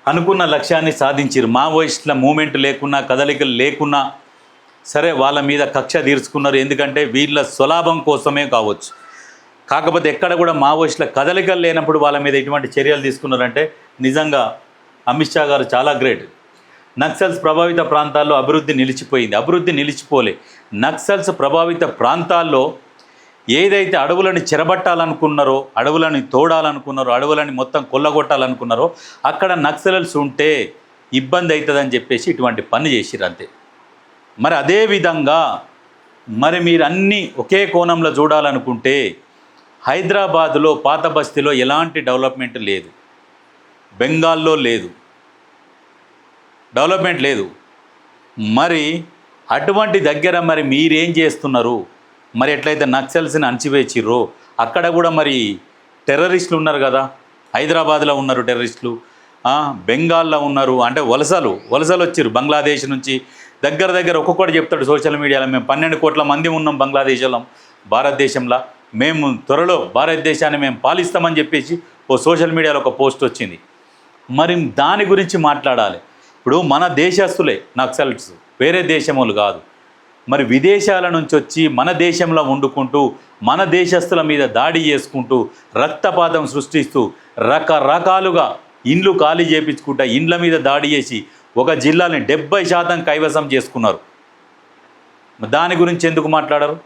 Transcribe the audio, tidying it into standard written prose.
అనుకున్న లక్ష్యాన్ని సాధించారు. మావోయిస్టుల మూమెంట్ లేకున్నా, కదలికలు లేకున్నా సరే వాళ్ళ మీద కక్ష తీర్చుకున్నారు. ఎందుకంటే వీళ్ళ స్వలాభం కోసమే కావచ్చు. కాకపోతే ఎక్కడ కూడా మావోయిస్టుల కదలికలు లేనప్పుడు వాళ్ళ మీద ఎటువంటి చర్యలు తీసుకున్నారంటే నిజంగా అమిత్ షా గారు చాలా గ్రేట్. నక్సల్స్ ప్రభావిత ప్రాంతాల్లో అభివృద్ధి నిలిచిపోయింది. అభివృద్ధి నిలిచిపోలే. నక్సల్స్ ప్రభావిత ప్రాంతాల్లో ఏదైతే అడవులను చెరబట్టాలనుకున్నారో, అడవులను తోడాలనుకున్నారో, అడవులని మొత్తం కొల్లగొట్టాలనుకున్నారో అక్కడ నక్సలర్స్ ఉంటే ఇబ్బంది అవుతుందని చెప్పేసి ఇటువంటి పని చేసిర్రు అంతే. మరి అదేవిధంగా మరి మీరు అన్నీ ఒకే కోణంలో చూడాలనుకుంటే హైదరాబాదులో పాత బస్తీలో ఎలాంటి డెవలప్మెంట్ లేదు, బెంగాల్లో లేదు, డెవలప్మెంట్ లేదు. మరి అటువంటి దగ్గర మరి మీరేం చేస్తున్నారు? మరి ఎట్లయితే నక్సల్స్ని అణచివేసిర్రో అక్కడ కూడా మరి టెర్రరిస్టులు ఉన్నారు కదా. హైదరాబాద్లో ఉన్నారు టెర్రరిస్టులు, బెంగాల్లో ఉన్నారు. అంటే వలసలు వచ్చారు బంగ్లాదేశ్ నుంచి. దగ్గర ఒక్కొక్కటి చెప్తాడు సోషల్ మీడియాలో, మేము 12 కోట్ల మంది ఉన్నాం బంగ్లాదేశ్లో, భారతదేశంలో మేము త్వరలో భారతదేశాన్ని మేము పాలిస్తామని చెప్పేసి ఓ సోషల్ మీడియాలో ఒక పోస్ట్ వచ్చింది. మరి దాని గురించి మాట్లాడాలి. ఇప్పుడు మన దేశస్తులే నక్సల్స్, వేరే దేశం వాళ్ళు కాదు. మరి విదేశాల నుంచి వచ్చి మన దేశంలో వండుకుంటూ మన దేశస్తుల మీద దాడి చేసుకుంటూ రక్తపాతం సృష్టిస్తూ రకరకాలుగా ఇండ్లు ఖాళీ చేయించుకుంటా ఇండ్ల మీద దాడి చేసి ఒక జిల్లాని 70% కైవసం చేసుకున్నారు. దాని గురించి ఎందుకు మాట్లాడరు?